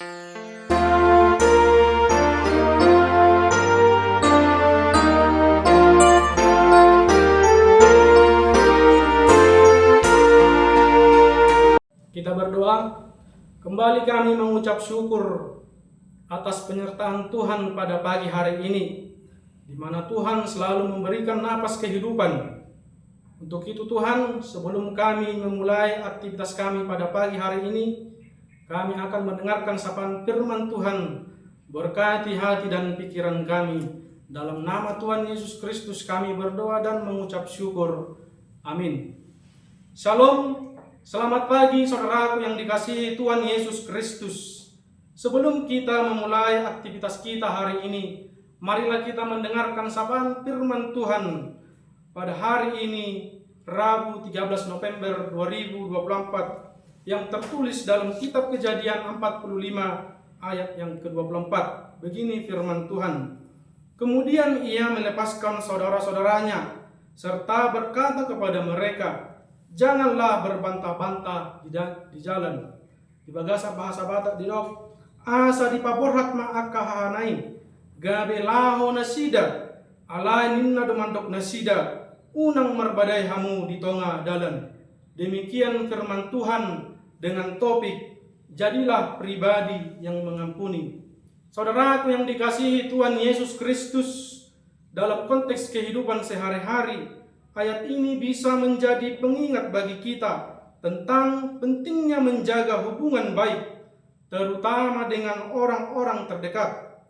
Kita berdoa. Kembali kami mengucap syukur atas penyertaan Tuhan pada pagi hari ini, di mana Tuhan selalu memberikan napas kehidupan. Untuk itu Tuhan, sebelum kami memulai aktivitas kami pada pagi hari ini, kami akan mendengarkan sapaan firman Tuhan. Berkati hati dan pikiran kami. Dalam nama Tuhan Yesus Kristus kami berdoa dan mengucap syukur. Amin. Shalom. Selamat pagi saudaraku yang dikasihi Tuhan Yesus Kristus. Sebelum kita memulai aktivitas kita hari ini, marilah kita mendengarkan sapaan firman Tuhan pada hari ini, Rabu 13 November 2024, yang tertulis dalam kitab Kejadian 45 ayat yang ke-24. Begini firman Tuhan. Kemudian ia melepaskan saudara-saudaranya serta berkata kepada mereka, janganlah berbantah-bantah di jalan. Di bahasa Batak di dok, asa dipaborhat ma'akahanai, gabe laho nasida, alai ninna domandok nasida, unang merbadai hamu di tengah dalan. Demikian firman Tuhan dengan topik, jadilah pribadi yang mengampuni. Saudaraku yang dikasihi Tuhan Yesus Kristus, dalam konteks kehidupan sehari-hari, ayat ini bisa menjadi pengingat bagi kita tentang pentingnya menjaga hubungan baik, terutama dengan orang-orang terdekat.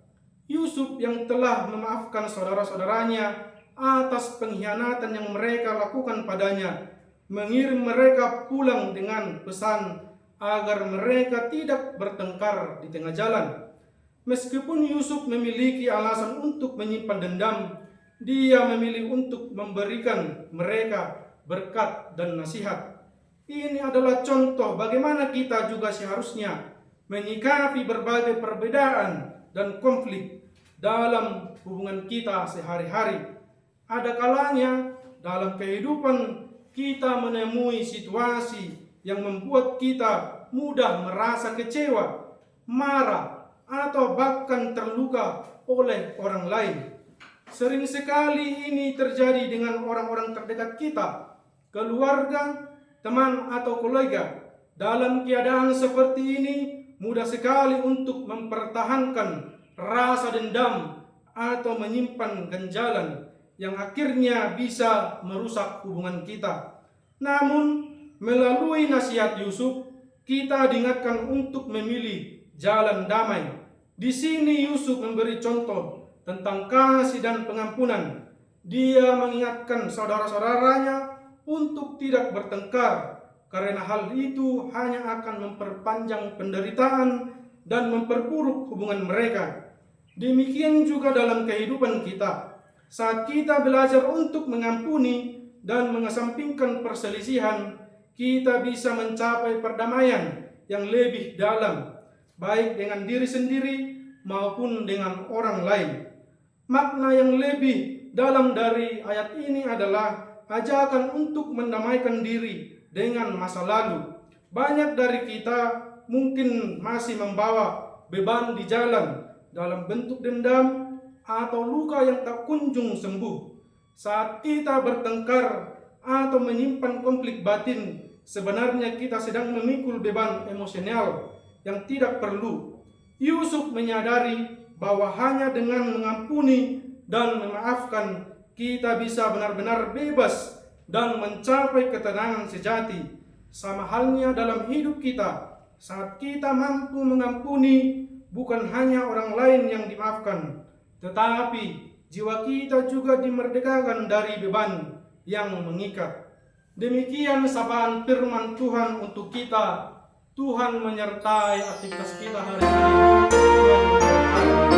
Yusuf yang telah memaafkan saudara-saudaranya atas pengkhianatan yang mereka lakukan padanya, mengirim mereka pulang dengan pesan agar mereka tidak bertengkar di tengah jalan. Meskipun Yusuf memiliki alasan untuk menyimpan dendam, dia memilih untuk memberikan mereka berkat dan nasihat. Ini adalah contoh bagaimana kita juga seharusnya menyikapi berbagai perbedaan dan konflik dalam hubungan kita sehari-hari. Ada kalanya dalam kehidupan kita menemui situasi yang membuat kita mudah merasa kecewa, marah, atau bahkan terluka oleh orang lain. Sering sekali ini terjadi dengan orang-orang terdekat kita, keluarga, teman, atau kolega. Dalam keadaan seperti ini, mudah sekali untuk mempertahankan rasa dendam atau menyimpan ganjalan yang akhirnya bisa merusak hubungan kita. Namun, melalui nasihat Yusuf, kita diingatkan untuk memilih jalan damai. Di sini Yusuf memberi contoh tentang kasih dan pengampunan. Dia mengingatkan saudara-saudaranya untuk tidak bertengkar, karena hal itu hanya akan memperpanjang penderitaan dan memperburuk hubungan mereka. Demikian juga dalam kehidupan kita. Saat kita belajar untuk mengampuni dan mengesampingkan perselisihan, kita bisa mencapai perdamaian yang lebih dalam, baik dengan diri sendiri maupun dengan orang lain. Makna yang lebih dalam dari ayat ini adalah ajakan untuk mendamaikan diri dengan masa lalu. Banyak dari kita mungkin masih membawa beban di jalan dalam bentuk dendam atau luka yang tak kunjung sembuh. Saat kita bertengkar atau menyimpan konflik batin, sebenarnya kita sedang memikul beban emosional yang tidak perlu. Yusuf menyadari bahwa hanya dengan mengampuni dan memaafkan, kita bisa benar-benar bebas dan mencapai ketenangan sejati. Sama halnya dalam hidup kita, saat kita mampu mengampuni, bukan hanya orang lain yang dimaafkan, tetapi jiwa kita juga dimerdekakan dari beban yang mengikat. Demikian sapaan firman Tuhan untuk kita. Tuhan menyertai aktivitas kita hari ini. Tuhan memberkati.